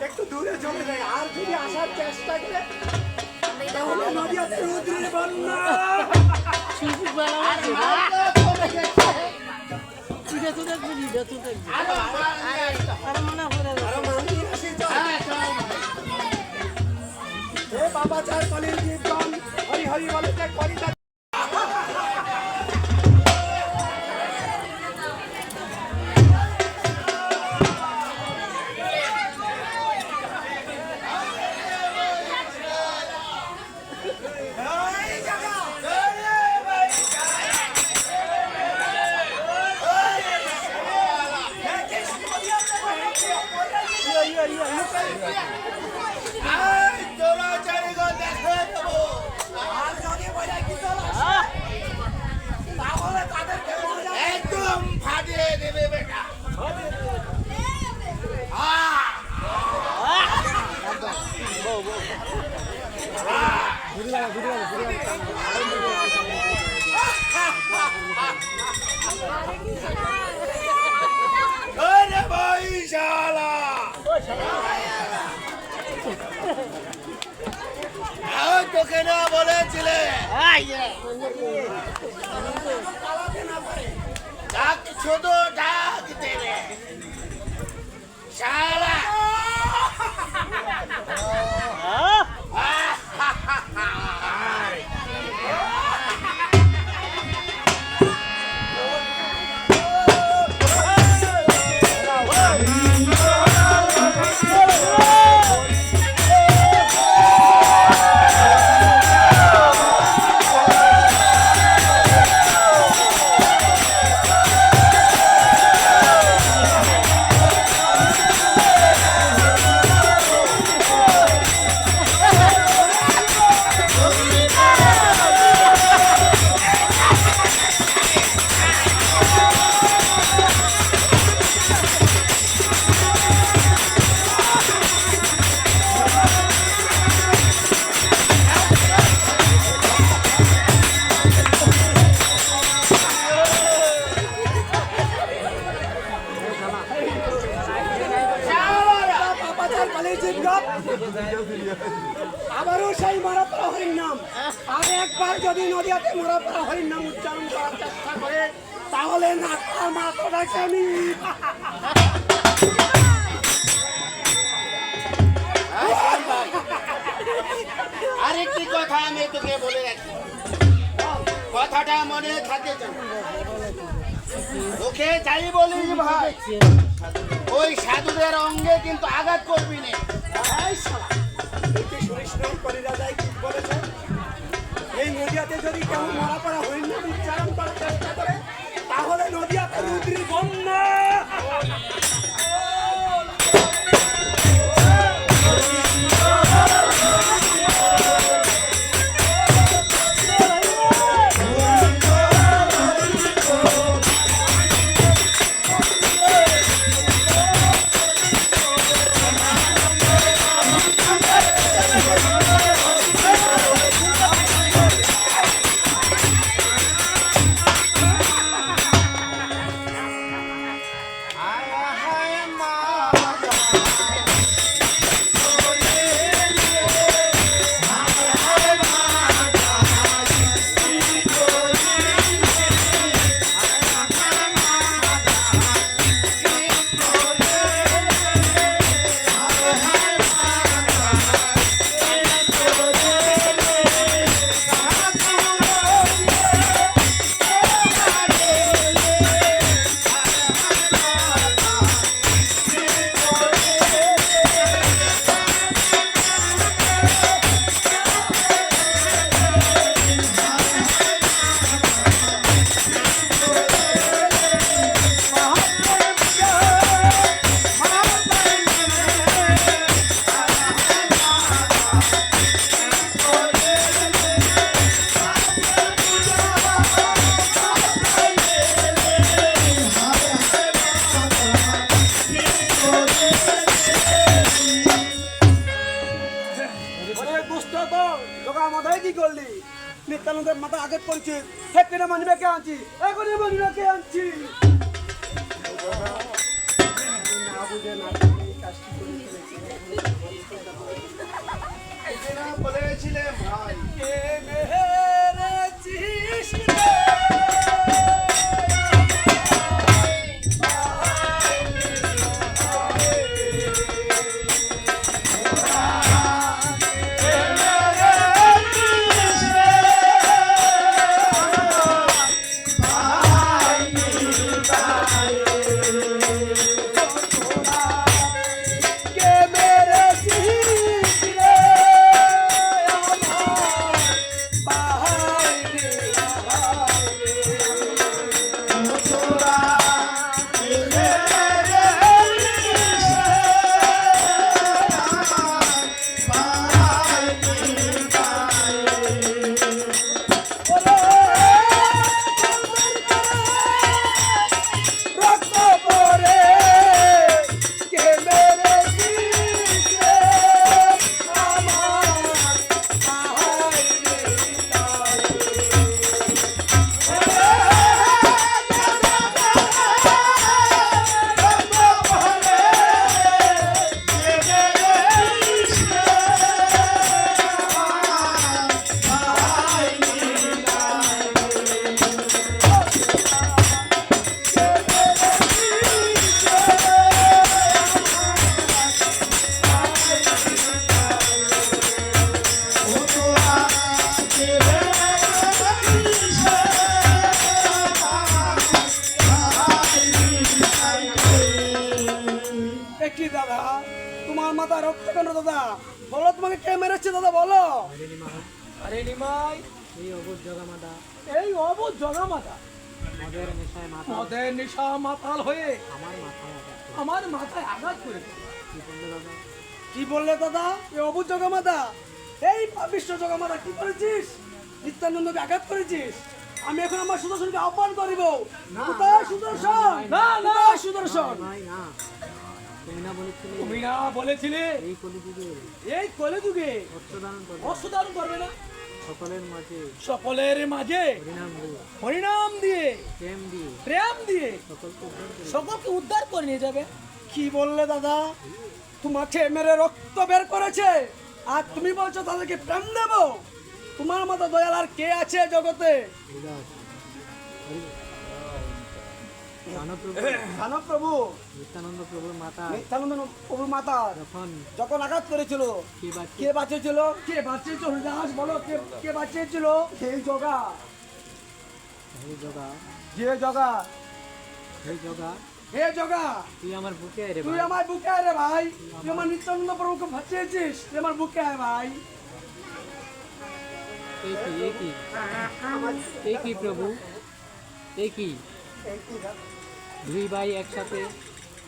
একটু দূরে চলে যায়, আর যদি আসার চেষ্টা করে তাহলে নদিয়াতে রুদ্রের বন্যা। বাবা চার কলির জীবন হরি হরি বলে করিতা। একদম ফাটিয়ে দেবে বেটা। তোকে না বলেছিলে ডাক শুধু ডাক দেবে শালা। আবারও সেই মরাপাড়া হরির নাম, আর একবার যদি নদিয়াতে মরাপাড়া হরির নাম উচ্চারণ করার চেষ্টা করে তাহলে নাকা মাথাটাকে আমি। আরেকটি কথা আমি তোকে বলে রাখি, কথাটা মনে থাকে যেন। ওকে যাই বলিস ভাই, ওই সাধুদের অঙ্গে কিন্তু আঘাত করবি না। এই নদিয়াতে যদি কেউ মরাপাড়া হরির নাম উচ্চারণ করার চেষ্টা করে তাহলে নদিয়াতে রুদ্রের বন্যা। নিত্যানন্দের মাথা আঘাত করছি, হেপি না মানবে কে আনছি, এখনই মানবে কে আনছি। না বুঝে না কাজটি করে ফেলেছি। বলেছিলে ভাই কে মেরেছিস রে? কে মেরেছিস রে আমার ভাই রে ভাই রে? রক্ত পরে কে মেরেছিস রে আমার ভাই রে ভাই এ কি দাদা, তোমার মাথা রক্ত কেন দাদা? বলো তোমাকে কে মেরেছে দাদা, বলো। আরে নিমাই, এই অবুজ জগামাদা এই অবুঝ জগামাতা মদের নেশায় মাথা মদের নেশা মাতাল হয়ে আমার মাথায় আঘাত আমার মাথায় আঘাত করেছে। কি বললে দাদা? কি বললে দাদা? এই অবুঝ জগামাতা, এই পাপিষ্ঠ জগামাতা কি করেছিস? নিত্যানন্দকে আঘাত করেছিস। আমি এখন আমার সুদর্শনকে আহ্বান করিব। কোথায় সুদর্শন? না না সুদর্শন, ভাই না, তুমি না বলেছিলে তুমি না বলেছিলে এই কলিযুগে এই কলিযুগে অর্থদান করবে অসাধারণ করবে না, সকলের মাঝে সকলের মাঝে হরিনাম দিয়ে হরিনাম দিয়ে প্রেম দিয়ে প্রেম দিয়ে সকলকে উদ্ধার করে সকলকে উদ্ধার করে নিয়ে যাবে। কি বললে দাদা? তোমাকে মেরে রক্ত বের করেছে আর তুমি বলছো তাদেরকে প্রেম দেব? তোমার মতো দয়াল আর কে আছে জগতে? উদাস দানপ্রভু দানব প্রভু নিত্যানন্দ প্রভুর মাতা নিত্যানন্দ প্রভুর মাতা যখন যখন আঘাত করেছিল, কে বাঁচিয়ে কে বাঁচিয়েছিল? কে বাঁচিয়েছিল? হরিদাস বলো, কে বাঁচিয়েছিল? সেই জগা, হে জগা যে জগা, হে জগা হে জগা, তুই আমার বুকে আয় রে তুই ভাই। আমার বুকে আয় রে ভাই। তুই আমার নিত্যানন্দ প্রভুকে বাঁচিয়েছিস, তুই আমার বুকে আয় ভাই। এই কি এই কি এই কি প্রভু এই কি? দুই ভাই একসাথে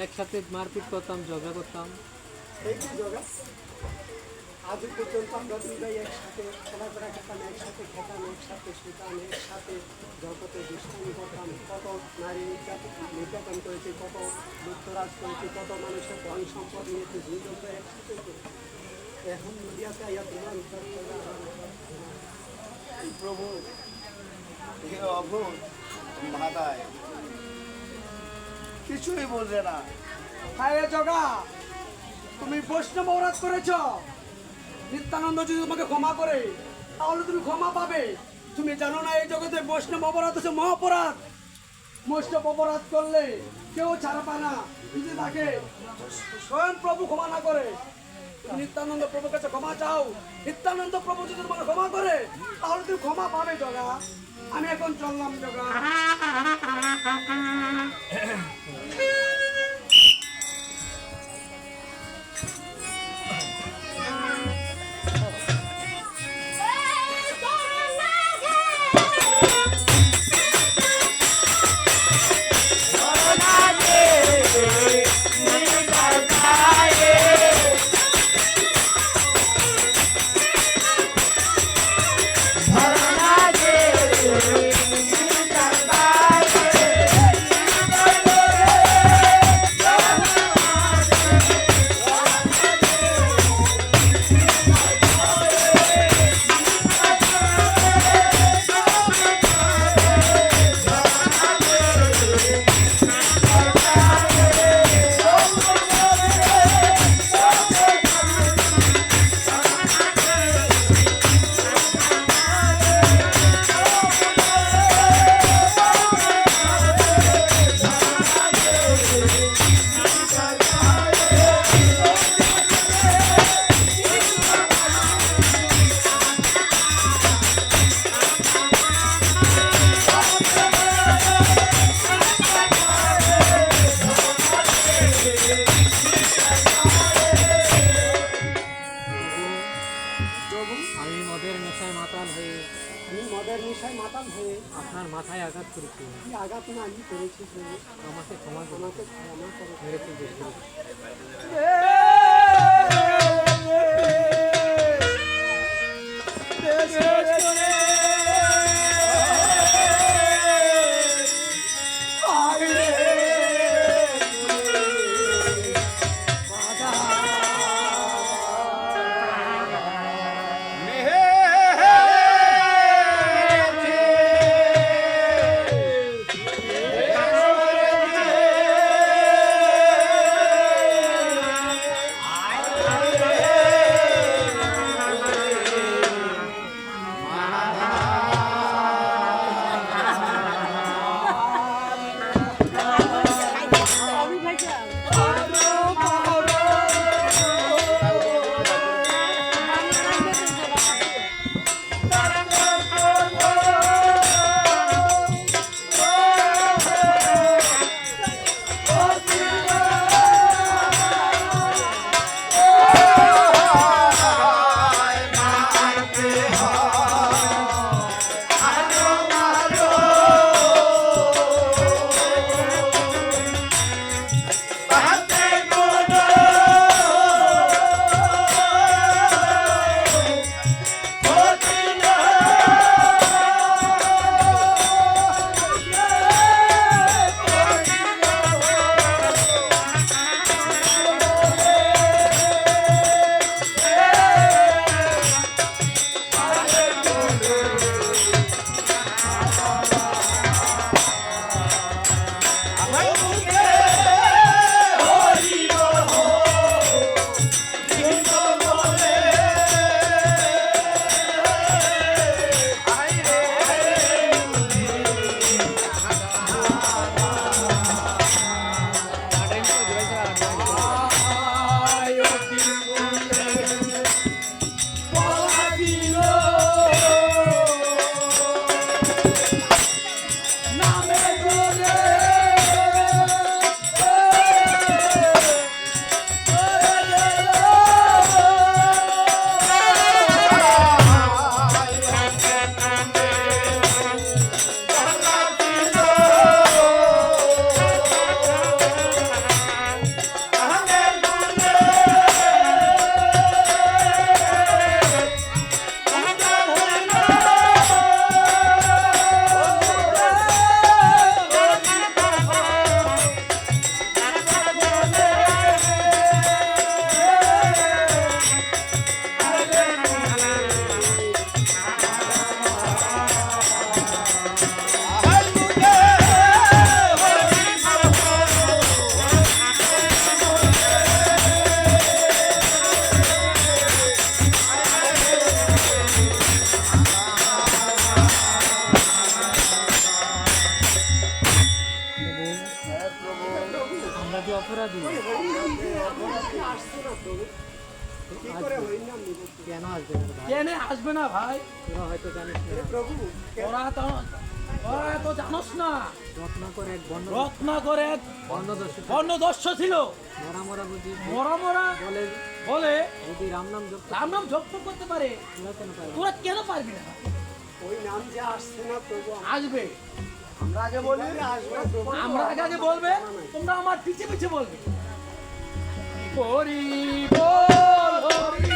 একসাথে মারপিট করতাম, ঝগড়া করতাম, এই কি জগা? আজ পর্যন্ত আমরা দুই ভাই একসাথে খেলাধুলা খেতাম, একসাথে খেতাম, একসাথে শুতাম, একসাথে জগতে দুষ্টামি করতাম। কত নারী নির্যাতন করেছি, কত লুপ্তরাজ করেছি, কত মানুষের ধন সম্পদ নিয়েছি, দুজন তো একসাথে তো। এখন মিডিয়াতে আইয়া তোমার উদ্ধার করবে আমার। প্রভু এ অভুত মাথায় কিছুই বোঝে না। হায় জগা, তুমি বৈষ্ণব অপরাধ করেছ। নিত্যানন্দ যদি তোমাকে ক্ষমা করে তাহলে তুমি ক্ষমা পাবে। তুমি জানো না এই জগতে বৈষ্ণব অপরাধ হচ্ছে মহাপরাধ। বৈষ্ণব অপরাধ করলে কেউ ছাড়া পায় না, যদি তাকে স্বয়ং প্রভু ক্ষমা না করে। তুমি নিত্যানন্দ প্রভুর কাছে ক্ষমা চাও, নিত্যানন্দ প্রভু যদি তোমাকে ক্ষমা করে তাহলে তুমি ক্ষমা পাবে জগা। আমি এখন চললাম জগা। রে হয়ে আপনার মাথায় আঘাত করেছি, কি আঘাত না আমি করেছি প্রভু, আমাকে ক্ষমা করুন, আমাকে ক্ষমা করো। মেরে ফেলবেন না। আমরা যে অপরাধী, আসছে না প্রভু, কি করে হরিনাম নিব কেন আসবে না ভাই? কেন আসবে না ভাই? তোরা হয়তো জানিস না, প্রভু? ওরা তো জানোস না, রত্নাকর এক রত্নাকর এক বর্ণদর্শী বর্ণদস্য ছিল, মরা মরা বুঝি মরা মরা বলে বলে যদি রাম নাম জপ রাম নাম জপ করতে পারে, তোরা কেন পারবি? তোরা কেন পারবি না? ওই নাম যে আসছে না প্রভু, আসবে, আমরা আগে বলবি, আসবে প্রভু, আমরা আগে বলবে, তোমরা আমার পিছে পিছে বলবে। হরি বল হরি